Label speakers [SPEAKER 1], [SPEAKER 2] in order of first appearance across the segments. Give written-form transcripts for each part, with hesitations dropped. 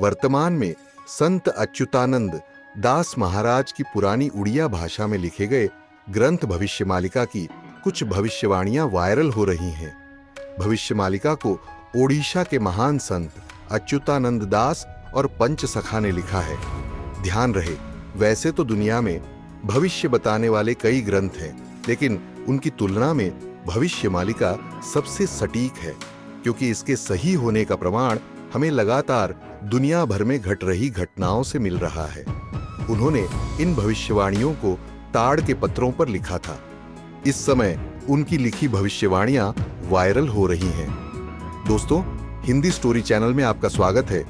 [SPEAKER 1] वर्तमान में संत अच्युतानंद दास महाराज की पुरानी उड़िया भाषा में लिखे गए ग्रंथ भविष्यमालिका की कुछ भविष्यवाणियां वायरल हो रही हैं। भविष्यमालिका को ओडिशा के महान संत अच्युतानंद दास और पंचसखा ने लिखा है। ध्यान रहे, वैसे तो दुनिया में भविष्य बताने वाले कई ग्रंथ हैं, लेकिन उनकी तुलना में भविष्यमालिका सबसे सटीक है, क्योंकि इसके सही होने का प्रमाण हमें लगातार दुनिया भर में घट रही घटनाओं से मिल रहा है। उन्होंने इन भविष्यवाणियों को ताड़ के पत्रों पर लिखा था। इस समय उनकी लिखी भविष्यवाणियां वायरल हो रही हैं। दोस्तों, हिंदी स्टोरी चैनल में आपका स्वागत है।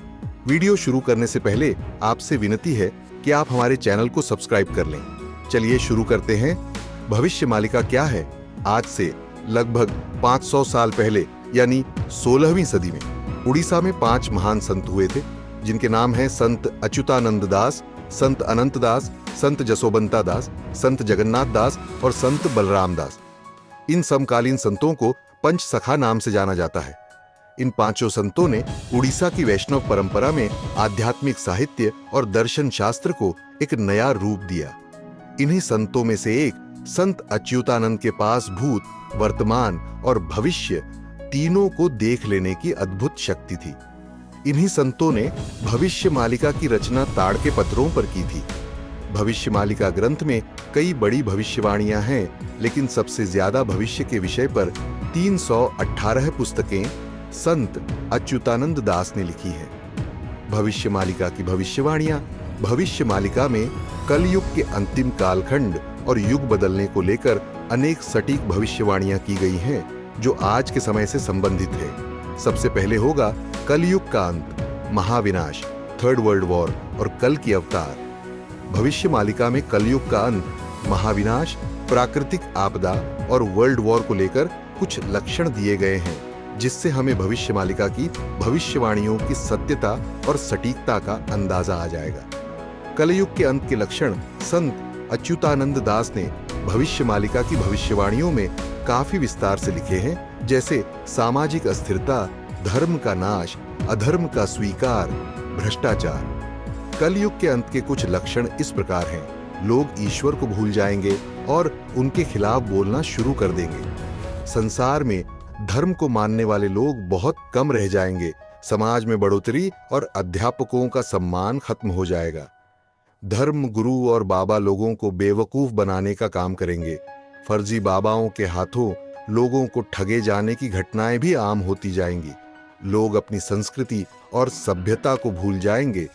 [SPEAKER 1] वीडियो शुरू करने से पहले आपसे विनती है कि आप हमारे चैनल को सब्सक्राइब कर लें। चलिए शुरू करते हैं। भविष्यमालिका क्या है? आज से लगभग 500 साल पहले यानी 16वीं सदी में उड़ीसा में 5 महान संत हुए थे, जिनके नाम हैं संत अच्युतानंद दास, संत अनंत दास, संत जसोबंता दास, संत जगन्नाथ दास और संत बलराम दास। इन समकालीन संतों को पंचसखा नाम से जाना जाता है। इन पांचों संतों ने उड़ीसा की वैष्णव परंपरा में आध्यात्मिक साहित्य और दर्शन शास्त्र को एक नया रूप दिया। इन्हीं संतों में से एक संत अच्युतानंद के पास भूत, वर्तमान और भविष्य तीनों को देख लेने की अद्भुत शक्ति थी। इन्हीं संतों ने भविष्यमालिका की रचना ताड़ के पत्रों पर की थी। भविष्यमालिका ग्रंथ में कई बड़ी भविष्यवाणियां हैं, लेकिन सबसे ज्यादा भविष्य के विषय पर 318 पुस्तकें संत अच्युतानंद दास ने लिखी हैं। भविष्यमालिका की भविष्यवाणियां भविष्यमालिका में कलयुग के अंतिम कालखंड और युग बदलने को लेकर अनेक सटीक भविष्यवाणियां की गई हैं, जो आज के समय से संबंधित है। सबसे पहले होगा कलयुग का अंत, महाविनाश, थर्ड वर्ल्ड वॉर और कल की अवतार। भविष्यमालिका में कलयुग का अंत, महाविनाश, प्राकृतिक आपदा और वर्ल्ड वॉर को लेकर कुछ लक्षण दिए गए हैं, जिससे हमें भविष्यमालिका की भविष्यवाणियों की सत्यता और सटीकता का अंदाजा आ जाएगा। कलयुग के अंत के लक्षण संत अच्युतानंद दास ने भविष्यमालिका की भविष्यवाणियों में काफी विस्तार से लिखे हैं, जैसे सामाजिक अस्थिरता, धर्म का नाश, अधर्म का स्वीकार, भ्रष्टाचार। कलयुग के अंत के कुछ लक्षण इस प्रकार हैं। लोग ईश्वर को भूल जाएंगे और उनके खिलाफ बोलना शुरू कर देंगे। संसार में धर्म को मानने वाले लोग बहुत कम रह जाएंगे। समाज में बढ़ोतरी और अध्यापकों का सम्मान खत्म हो जाएगा। धर्म गुरु और बाबा लोगों को बेवकूफ बनाने का काम करेंगे। फर्जी बाबाओं के हाथों लोगों को ठगे जाने की घटनाएं भी आम होती जाएंगी। लोग अपनी संस्कृति और सभ्यता को भूल जाएंगे,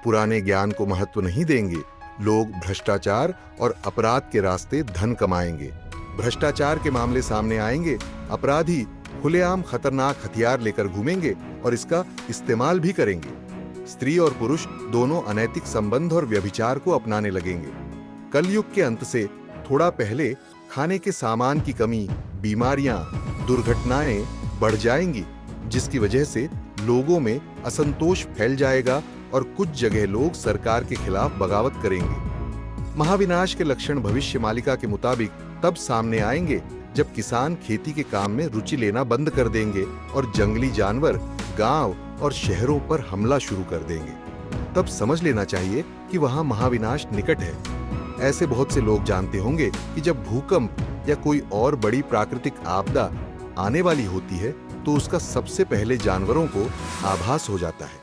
[SPEAKER 1] पुराने ज्ञान को महत्व नहीं देंगे। लोग भ्रष्टाचार और अपराध के रास्ते धन कमाएंगे। भ्रष्टाचार के मामले सामने आएंगे। अपराधी खुलेआम खतरनाक हथियार लेकर घूमेंगे और इसका इस्तेमाल भी करेंगे। स्त्री और पुरुष दोनों अनैतिक संबंध और व्यभिचार को अपनाने लगेंगे। कलयुग के अंत से थोड़ा पहले खाने के सामान की कमी, बीमारियां, दुर्घटनाएं बढ़ जाएंगी, जिसकी वजह से लोगों में असंतोष फैल जाएगा और कुछ जगह लोग सरकार के खिलाफ बगावत करेंगे। महाविनाश के लक्षण भविष्यमालिका के मुताबिक तब सामने आएंगे जब किसान खेती के काम में रुचि लेना बंद कर देंगे और जंगली जानवर गांव और शहरों पर हमला शुरू कर देंगे। तब समझ लेना चाहिए कि वहां महाविनाश निकट है। ऐसे बहुत से लोग जानते होंगे कि जब भूकंप या कोई और बड़ी प्राकृतिक आपदा आने वाली होती है तो उसका सबसे पहले जानवरों को आभास हो जाता है।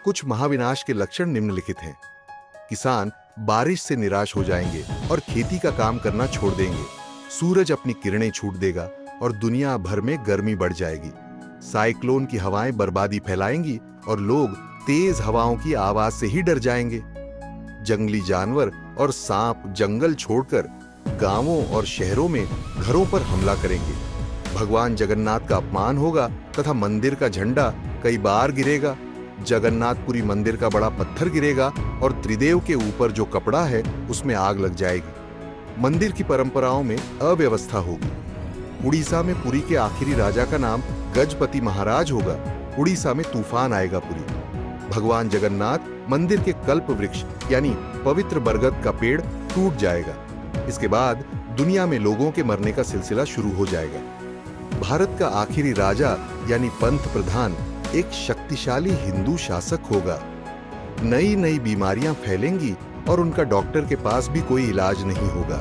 [SPEAKER 1] कुछ महाविनाश के लक्षण निम्नलिखित हैं। किसान बारिश से निराश हो जाएंगे और खेती का काम करना छोड़ देंगे। सूरज अपनी किरणें छूट देगा और दुनिया भर में गर्मी बढ़ जाएगी। साइक्लोन की हवाएं बर्बादी फैलाएंगी और लोग तेज हवाओं की आवाज से ही डर जाएंगे। जंगली जानवर और सांप जंगल छोड़कर गांवों और शहरों में घरों पर हमला करेंगे। भगवान जगन्नाथ का अपमान होगा तथा मंदिर का झंडा कई बार गिरेगा। जगन्नाथपुरी मंदिर का बड़ा पत्थर गिरेगा और त्रिदेव के ऊपर जो कपड़ा है उसमें आग लग जाएगी। मंदिर की परंपराओं में अव्यवस्था होगी। उड़ीसा में पुरी के आखिरी राजा का नाम गजपति महाराज होगा। उड़ीसा में तूफान आएगा पुरी। भगवान जगन्नाथ मंदिर के कल्प वृक्ष यानी पवित्र बरगद का पेड़ टूट जाएगा। इसके बाद दुनिया में लोगों के मरने का सिलसिला शुरू हो जाएगा। भारत का आखिरी राजा यानी पंत प्रधान एक शक्तिशाली हिंदू शासक होगा नई नई बीमारियां फैलेंगी और उनका डॉक्टर के पास भी कोई इलाज नहीं होगा।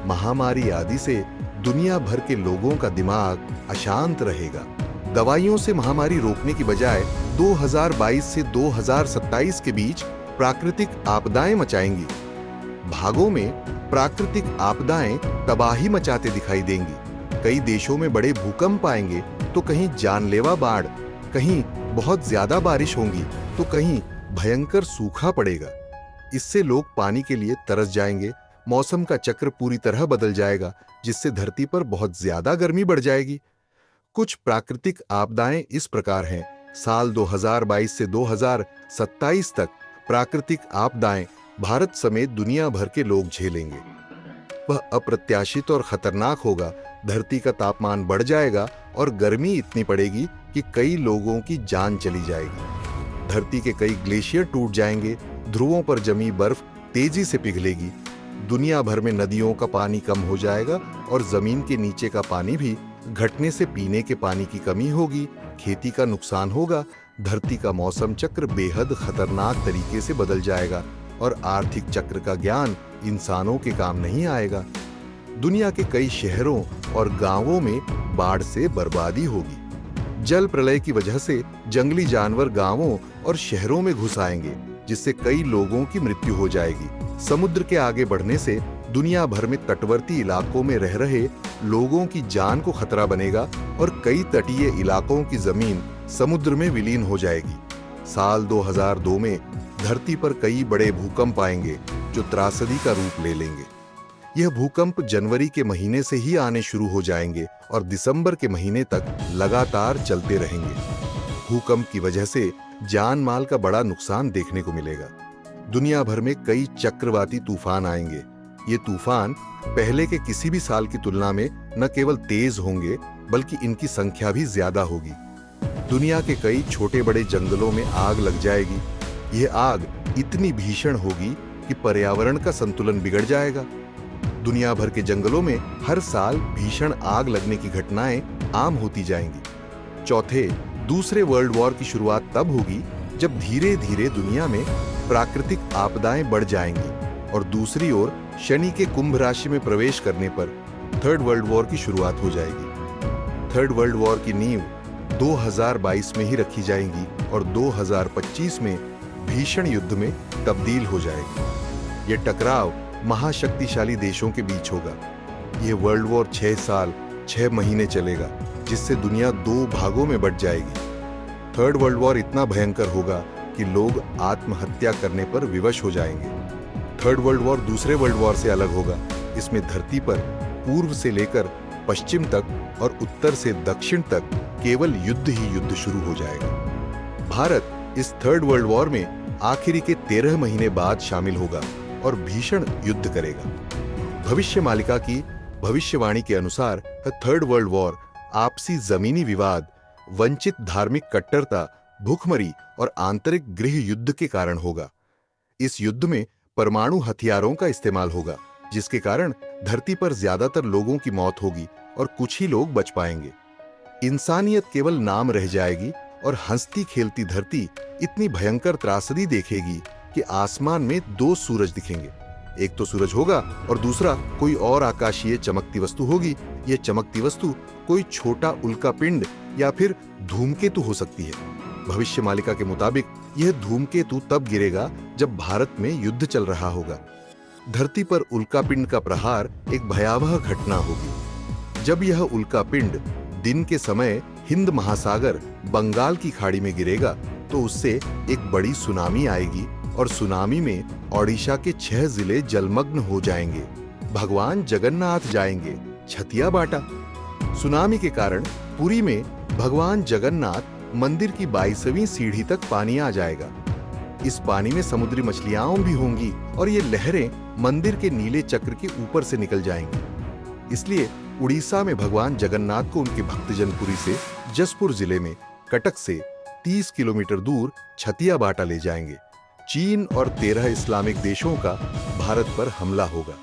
[SPEAKER 1] महामारी आदि से दुनिया भर के लोगों का दिमाग अशांत रहेगा। दवाइयों से महामारी रोकने की बजाय 2022 से 2027 के बीच प्राकृतिक आपदाएं मचाएंगी। भागों में प्राकृतिक आपदाएं तबाही मचाते दिखाई देंगी। कई देशों में बड़े भूकंप आएंगे तो कहीं जानलेवा बाढ़, कहीं बहुत ज्यादा बारिश होंगी तो कहीं भयंकर सूखा पड़ेगा। इससे लोग पानी के लिए तरस जाएंगे। मौसम का चक्र पूरी तरह बदल जाएगा, जिससे धरती पर बहुत ज्यादा गर्मी बढ़ जाएगी। कुछ प्राकृतिक आपदाएं इस प्रकार हैं। साल 2022 से 2027 तक प्राकृतिक आपदाएं भारत समेत दुनिया भर के लोग झेलेंगे। वह अप्रत्याशित और खतरनाक होगा। धरती का तापमान बढ़ जाएगा और गर्मी इतनी पड़ेगी कि कई लोगों की जान चली जाएगी। धरती के कई ग्लेशियर टूट जाएंगे। ध्रुवों पर जमी बर्फ तेजी से पिघलेगी। दुनिया भर में नदियों का पानी कम हो जाएगा और जमीन के नीचे का पानी भी घटने से पीने के पानी की कमी होगी। खेती का नुकसान होगा। धरती का मौसम चक्र बेहद खतरनाक तरीके से बदल जाएगा और आर्थिक चक्र का ज्ञान इंसानों के काम नहीं आएगा। दुनिया के कई शहरों और गांवों में बाढ़ से बर्बादी होगी। जल प्रलय की वजह से जंगली जानवर गांवों और शहरों में घुस आएंगे, जिससे कई लोगों की मृत्यु हो जाएगी। समुद्र के आगे बढ़ने से दुनिया भर में तटवर्ती इलाकों में रह रहे लोगों की जान को खतरा बनेगा और कई तटीय इलाकों की जमीन समुद्र में विलीन हो जाएगी। साल 2002 में धरती पर कई बड़े भूकंप आएंगे जो त्रासदी का रूप ले लेंगे। यह भूकंप जनवरी के महीने से ही आने शुरू हो जाएंगे और दिसंबर के महीने तक लगातार चलते रहेंगे। भूकंप की वजह से जान माल का बड़ा नुकसान देखने को मिलेगा। दुनिया भर में कई चक्रवाती तूफान आएंगे। ये तूफान पहले के किसी भी साल की तुलना में न केवल तेज होंगे, बल्कि इनकी संख्या भी ज्यादा होगी। दुनिया के कई छोटे बड़े जंगलों में आग लग जाएगी। यह आग इतनी भीषण होगी कि पर्यावरण का संतुलन बिगड़ जाएगा। दुनिया भर के जंगलों में हर साल भीषण आग लगने की घटनाएं आम होती जाएंगी। चौथे, दूसरे वर्ल्ड वॉर की शुरुआत तब होगी जब धीरे धीरे दुनिया में प्राकृतिक आपदाएं बढ़ जाएंगी और दूसरी ओर शनि के कुंभ राशि में प्रवेश करने पर थर्ड वर्ल्ड वॉर की शुरुआत हो जाएगी। थर्ड वर्ल्ड वॉर की नींव 2022 में ही रखी जाएगी और 2025 में भीषण युद्ध में तब्दील हो जाएगी। यह टकराव महाशक्तिशाली देशों के बीच होगा। यह वर्ल्ड वॉर 6 साल 6 महीने चलेगा, जिससे दुनिया 2 भागों में बंट जाएगी। थर्ड वर्ल्ड वॉर इतना भयंकर होगा कि लोग आत्महत्या करने पर विवश हो जाएंगे। थर्ड वर्ल्ड वॉर दूसरे वर्ल्ड वॉर से अलग होगा। इसमें धरती पर पूर्व से लेकर पश्चिम तक और उत्तर से दक्षिण तक केवल युद्ध ही युद्ध शुरू हो जाएगा। भारत इस थर्ड वर्ल्ड वॉर में आखिरी के 13 महीने बाद शामिल होगा और भीषण युद्ध करेगा। भविष्य मालिका की भविष्यवाणी के अनुसार थर्ड वर्ल्ड वॉर आपसी जमीनी विवाद, वंचित धार्मिक कट्टरता, भूखमरी और आंतरिक गृह युद्ध के कारण होगा। इस युद्ध में परमाणु हथियारों का इस्तेमाल होगा, जिसके कारण धरती पर ज्यादातर लोगों की मौत होगी और कुछ ही लोग बच पाएंगे। इंसानियत केवल नाम रह जाएगी और हंसती खेलती धरती इतनी भयंकर त्रासदी देखेगी कि आसमान में 2 सूरज दिखेंगे। एक तो सूरज होगा और दूसरा कोई और आकाशीय चमकती वस्तु होगी। यह चमकती वस्तु कोई छोटा उल्का पिंड या फिर धूमकेतु हो सकती है। भविष्य मालिका के मुताबिक यह धूमकेतु तब गिरेगा जब भारत में युद्ध चल रहा होगा। धरती पर उल्कापिंड का प्रहार एक भयावह घटना होगी। जब यह उल्कापिंड दिन के समय हिंद महासागर बंगाल की खाड़ी में गिरेगा तो उससे एक बड़ी सुनामी आएगी और सुनामी में ओडिशा के 6 जिले जलमग्न हो जाएंगे। भगवान जगन्नाथ जाएंगे छतिया बाटा। सुनामी के कारण पुरी में भगवान जगन्नाथ मंदिर की 22वीं सीढ़ी तक पानी आ जाएगा। इस पानी में समुद्री मछलियां भी होंगी और ये लहरें मंदिर के नीले चक्र के ऊपर से निकल जाएंगी। इसलिए उड़ीसा में भगवान जगन्नाथ को उनके भक्तजन पुरी से जसपुर जिले में कटक से 30 किलोमीटर दूर छतिया बाटा ले जाएंगे। चीन और 13 इस्लामिक देशों का भारत पर हमला होगा।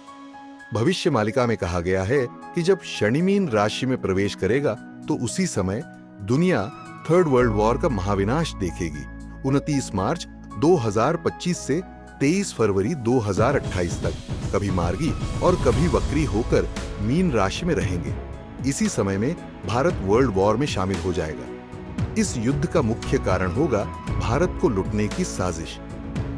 [SPEAKER 1] भविष्य मालिका में कहा गया है कि जब शनि मीन राशि में प्रवेश करेगा तो उसी समय दुनिया थर्ड वर्ल्ड वॉर का महाविनाश देखेगी। 29 मार्च 2025 से 23 फरवरी 2028 तक कभी मार्गी और कभी वक्री होकर मीन राशि में रहेंगे। इसी समय में भारत वर्ल्ड वॉर में शामिल हो जाएगा। इस युद्ध का मुख्य कारण होगा भारत को लुटने की साजिश।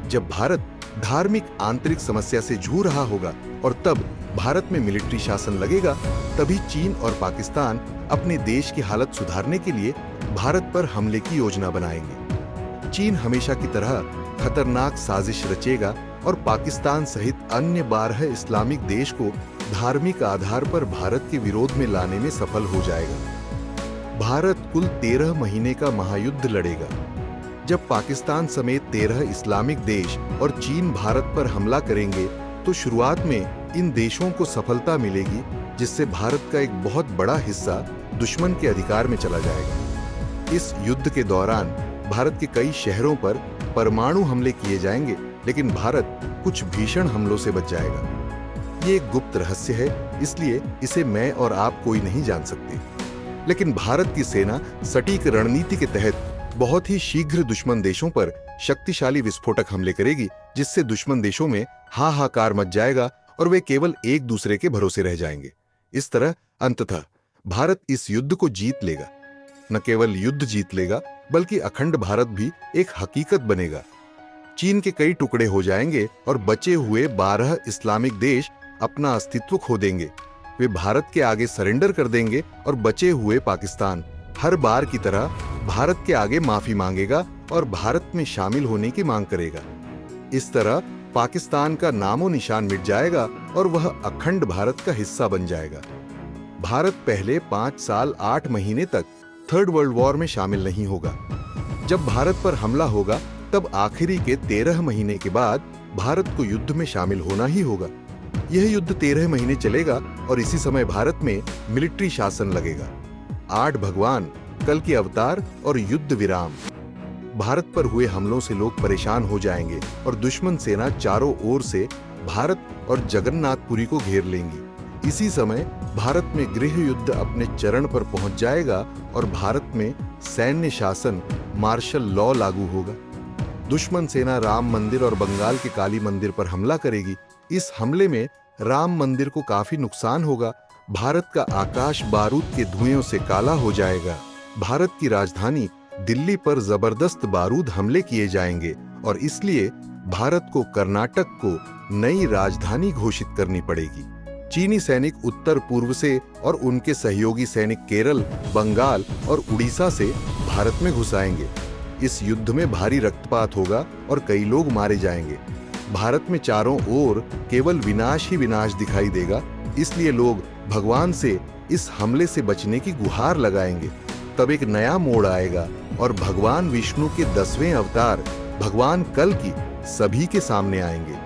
[SPEAKER 1] जब भारत धार्मिक आंतरिक समस्या से जूझ रहा होगा और तब भारत में मिलिट्री शासन लगेगा, तभी चीन और पाकिस्तान अपने देश की हालत सुधारने के लिए भारत पर हमले की योजना बनाएंगे। चीन हमेशा की तरह खतरनाक साजिश रचेगा और पाकिस्तान सहित अन्य 12 इस्लामिक देश को धार्मिक आधार पर भारत के विरोध में लाने में सफल हो जाएगा। भारत कुल 13 महीने का महायुद्ध लड़ेगा। जब पाकिस्तान समेत 13 इस्लामिक देश और चीन भारत पर हमला करेंगे तो शुरुआत में इन देशों को सफलता मिलेगी, जिससे भारत का एक बहुत बड़ा हिस्सा दुश्मन के अधिकार में चला जाएगा। इस युद्ध के दौरान भारत के कई शहरों पर परमाणु हमले किए जाएंगे, लेकिन भारत कुछ भीषण हमलों से बच जाएगा। ये एक गुप्त रहस्य है, इसलिए इसे मैं और आप कोई नहीं जान सकते। लेकिन भारत की सेना सटीक रणनीति के तहत बहुत ही शीघ्र दुश्मन देशों पर शक्तिशाली विस्फोटक हमले करेगी, जिससे दुश्मन देशों में हाहाकार मच जाएगा और वे केवल एक दूसरे के भरोसे रह जाएंगे। इस तरह अंततः भारत इस युद्ध को जीत लेगा। न केवल युद्ध जीत लेगा, बल्कि अखंड भारत भी एक हकीकत बनेगा। चीन के कई टुकड़े हो जाएंगे और बचे हुए 12 इस्लामिक देश अपना अस्तित्व खो देंगे। वे भारत के आगे सरेंडर कर देंगे और बचे हुए पाकिस्तान हर बार की तरह भारत के आगे माफी मांगेगा और भारत में शामिल होने की मांग करेगा। इस तरह पाकिस्तान का नामो निशान मिट जाएगा और वह अखंड भारत का हिस्सा बन जाएगा। भारत पहले 5 साल 8 महीने तक थर्ड वर्ल्ड वॉर में शामिल नहीं होगा। जब भारत पर हमला होगा, तब आखिरी के 13 महीने के बाद भारत को युद्ध में शामिल होना ही होगा। यह युद्ध 13 महीने चलेगा और इसी समय भारत में मिलिट्री शासन लगेगा। 8 भगवान, कल की अवतार और युद्ध विराम। भारत पर हुए हमलों से लोग परेशान हो जाएंगे और दुश्मन सेना चारों ओर से भारत और जगन्नाथपुरी को घेर लेंगी। इसी समय भारत में गृह युद्ध अपने चरण पर पहुंच जाएगा और भारत में सैन्य शासन, मार्शल लॉ लागू होगा। दुश्मन सेना राम मंदिर और बंगाल के काली मंदिर पर हमला करेगी। इस हमले में राम मंदिर को काफी नुकसान होगा। भारत का आकाश बारूद के धुएं से काला हो जाएगा। भारत की राजधानी दिल्ली पर जबरदस्त बारूद हमले किए जाएंगे और इसलिए भारत को कर्नाटक को नई राजधानी घोषित करनी पड़ेगी। चीनी सैनिक उत्तर पूर्व से और उनके सहयोगी सैनिक केरल, बंगाल और उड़ीसा से भारत में घुस आएंगे। इस युद्ध में भारी रक्तपात होगा और कई लोग मारे जाएंगे। भारत में चारों ओर केवल विनाश ही विनाश दिखाई देगा, इसलिए लोग भगवान से इस हमले से बचने की गुहार लगाएंगे। तब एक नया मोड़ आएगा और भगवान विष्णु के 10वें अवतार भगवान कल की सभी के सामने आएंगे।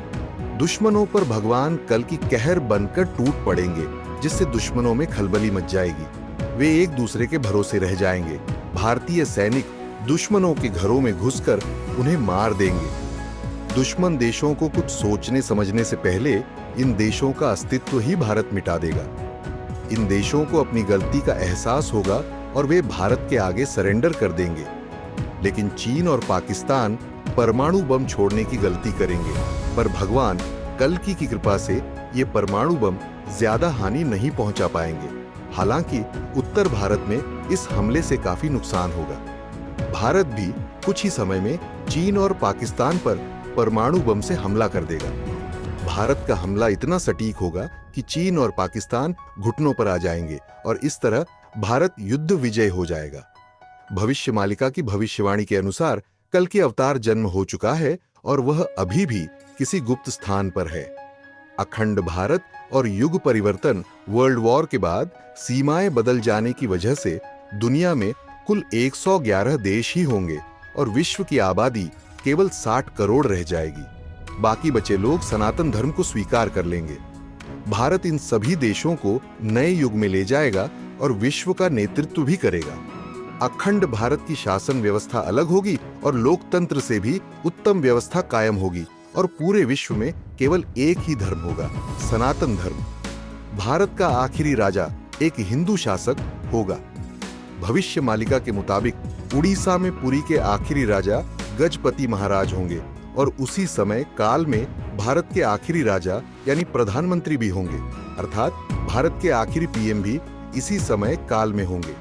[SPEAKER 1] दुश्मनों पर भगवान कल की कहर बनकर टूट पड़ेंगे, जिससे दुश्मनों में खलबली मच जाएगी। वे एक दूसरे के भरोसे रह जाएंगे। भारतीय सैनिक दुश्मनों के घरों में घुसकर उन्हें मार देंगे। दुश्मन देशों को कुछ सोचने समझने से पहले इन देशों का अस्तित्व ही भारत मिटा देगा। इन देशों को अपनी गलती का एहसास होगा और वे भारत के आगे सरेंडर कर देंगे। लेकिन चीन और पाकिस्तान परमाणु बम छोड़ने की गलती करेंगे, पर भगवान कल्कि की कृपा से ये परमाणु बम ज्यादा हानि नहीं पहुंचा पाएंगे। हालांकि उत्तर भारत में इस हमले से काफी नुकसान होगा। भारत भी कुछ ही समय में चीन और पाकिस्तान पर परमाणु बम से हमला कर देगा। भारत का हमला इतना सटीक होगा कि चीन और पाकिस्तान घुटनों पर आ जाएंगे और इस तरह भारत युद्ध विजय हो जाएगा। भविष्य मालिका की भविष्यवाणी के अनुसार कल की अवतार जन्म हो चुका है और वह अभी भी किसी गुप्त स्थान पर है। अखंड भारत और युग परिवर्तन वर्ल्ड वॉर के बाद सीमाएं बदल जाने की वजह से दुनिया में कुल 111 देश ही होंगे और विश्व की आबादी केवल 60 करोड़ रह जाएगी। बाकी बचे लोग सनातन धर्म को स्वीकार कर लेंगे। भारत इन सभी देशों को नए युग में ले जाएगा और विश्व का नेतृत्व भी करेगा। अखंड भारत की शासन व्यवस्था अलग होगी और लोकतंत्र से भी उत्तम व्यवस्था कायम होगी और पूरे विश्व में केवल एक ही धर्म होगा, सनातन धर्म। भारत का आखिरी राजा एक हिंदू शासक होगा। भविष्य मालिका के मुताबिक उड़ीसा में पुरी के आखिरी राजा गजपति महाराज होंगे और उसी समय काल में भारत के आखिरी राजा यानी प्रधानमंत्री भी होंगे, अर्थात भारत के आखिरी पीएम भी इसी समय काल में होंगे।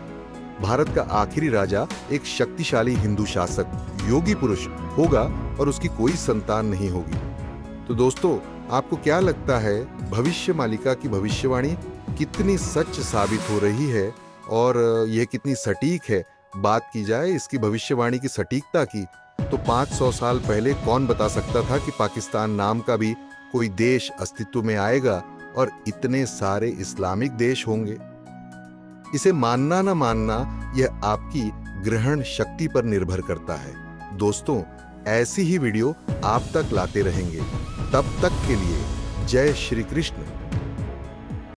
[SPEAKER 1] भारत का आखिरी राजा एक शक्तिशाली हिंदू शासक योगी पुरुष होगा और उसकी कोई संतान नहीं होगी। तो दोस्तों, आपको क्या लगता है भविष्य मालिका की भविष्यवाणी कितनी सच साबित हो रही है और यह कितनी सटीक है? बात की जाए इसकी भविष्यवाणी की सटीकता की, तो 500 साल पहले कौन बता सकता था कि पाकिस्तान नाम का भी कोई देश अस्तित्व में आएगा और इतने सारे इस्लामिक देश होंगे। इसे मानना ना मानना यह आपकी ग्रहण शक्ति पर निर्भर करता है। दोस्तों, ऐसी ही वीडियो आप तक लाते रहेंगे। तब तक के लिए जय श्री कृष्ण।